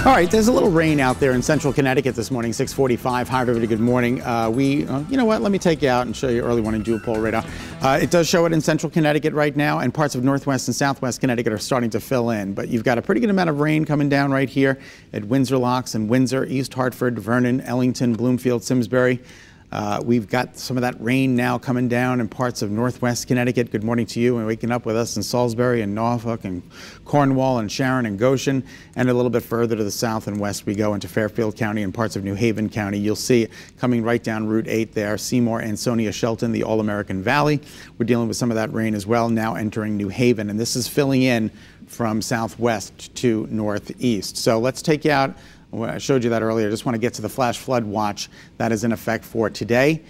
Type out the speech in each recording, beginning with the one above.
All right, there's a little rain out there in central Connecticut this morning, 6:45. Hi, everybody. Good morning. You know what? Let me take you out and show you early warning dual pole radar. It does show it in central Connecticut right now, and parts of northwest and southwest Connecticut are starting to fill in. But you've got a pretty good amount of rain coming down right here at Windsor Locks and Windsor, East Hartford, Vernon, Ellington, Bloomfield, Simsbury. We've got some of that rain now coming down in parts of northwest Connecticut. Good morning to you and waking up with us in Salisbury and Norfolk and Cornwall and Sharon and Goshen. And a little bit further to the south and west we go into Fairfield County and parts of New Haven County. You'll see it coming right down Route 8 there, Seymour, Ansonia, Shelton, the All-American Valley. We're dealing with some of that rain as well, now entering New Haven. And this is filling in from southwest to northeast. So let's take you out. I showed you that earlier. I just want to get to the flash flood watch that is in effect for today.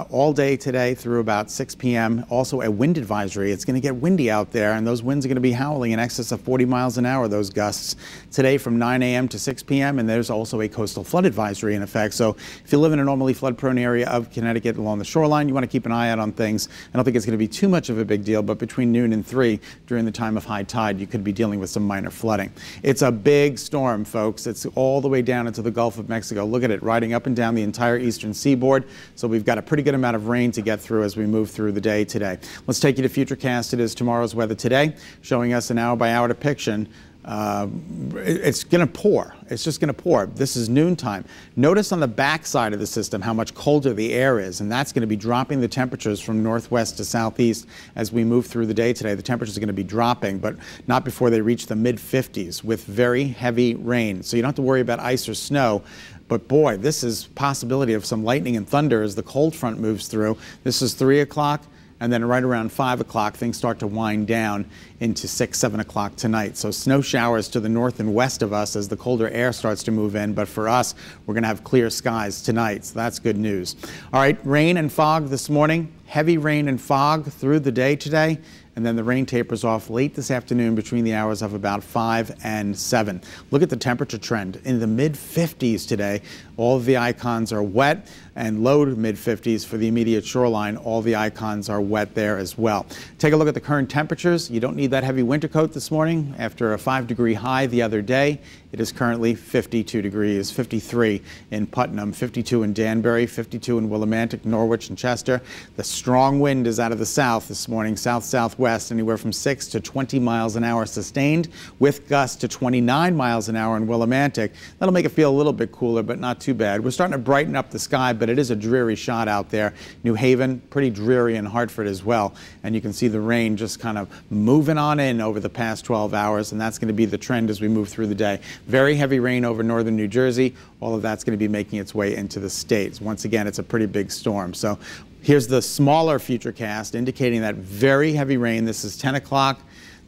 All day today through about 6 p.m. Also a wind advisory. It's going to get windy out there, and those winds are going to be howling in excess of 40 miles an hour, those gusts, today from 9 a.m. to 6 p.m. And there's also a coastal flood advisory in effect. So if you live in a normally flood-prone area of Connecticut along the shoreline, you want to keep an eye out on things. I don't think it's going to be too much of a big deal, but between noon and 3 during the time of high tide, you could be dealing with some minor flooding. It's a big storm, folks. It's all the way down into the Gulf of Mexico. Look at it, riding up and down the entire eastern seaboard. So we've got a pretty good amount of rain to get through as we move through the day today. Let's take you to Futurecast. It is tomorrow's weather today, showing us an hour-by-hour depiction. It's going to pour. It's just going to pour. This is noontime. Notice on the back side of the system how much colder the air is, and that's going to be dropping the temperatures from northwest to southeast as we move through the day today. The temperatures are going to be dropping, but not before they reach the mid-50s with very heavy rain. So you don't have to worry about ice or snow. But boy, this is possibility of some lightning and thunder as the cold front moves through. This is 3 o'clock. And then right around 5 o'clock, things start to wind down into 6, 7 o'clock tonight. So snow showers to the north and west of us as the colder air starts to move in. But for us, we're going to have clear skies tonight. So that's good news. All right, rain and fog this morning. Heavy rain and fog through the day today. And then the rain tapers off late this afternoon between the hours of about 5 and 7. Look at the temperature trend in the mid-50s today. All of the icons are wet, and low to mid-50s for the immediate shoreline. All the icons are wet there as well. Take a look at the current temperatures. You don't need that heavy winter coat this morning. After a 5-degree high the other day, it is currently 52 degrees, 53 in Putnam, 52 in Danbury, 52 in Willimantic, Norwich, and Chester. The strong wind is out of the south this morning, south-southwest, anywhere from 6 to 20 miles an hour sustained, with gusts to 29 miles an hour in Willimantic. That'll make it feel a little bit cooler, but not too bad. We're starting to brighten up the sky, but it is a dreary shot out there. New Haven, pretty dreary in Hartford as well. And you can see the rain just kind of moving on in over the past 12 hours, and that's going to be the trend as we move through the day. Very heavy rain over northern New Jersey. All of that's going to be making its way into the states. Once again, it's a pretty big storm. So here's the smaller Futurecast indicating that very heavy rain. This is 10 o'clock.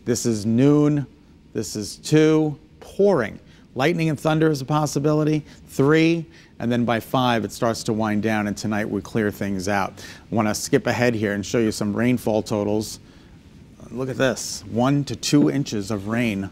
This is noon. This is 2. Pouring. Lightning and thunder is a possibility. 3. And then by 5, it starts to wind down, and tonight we clear things out. I want to skip ahead here and show you some rainfall totals. Look at this, 1 to 2 inches of rain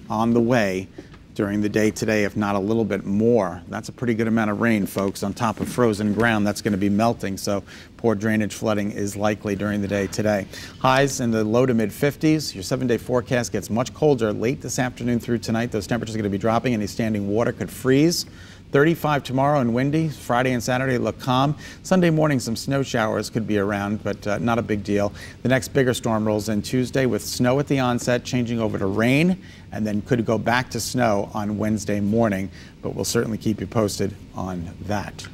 on the way during the day today, if not a little bit more. That's a pretty good amount of rain, folks, on top of frozen ground. That's going to be melting, so poor drainage flooding is likely during the day today. Highs in the low to mid-50s. Your 7-day forecast gets much colder late this afternoon through tonight. Those temperatures are going to be dropping. Any standing water could freeze. 35 tomorrow and windy. Friday and Saturday look calm. Sunday morning, some snow showers could be around, but not a big deal. The next bigger storm rolls in Tuesday with snow at the onset, changing over to rain, and then could go back to snow on Wednesday morning. But we'll certainly keep you posted on that.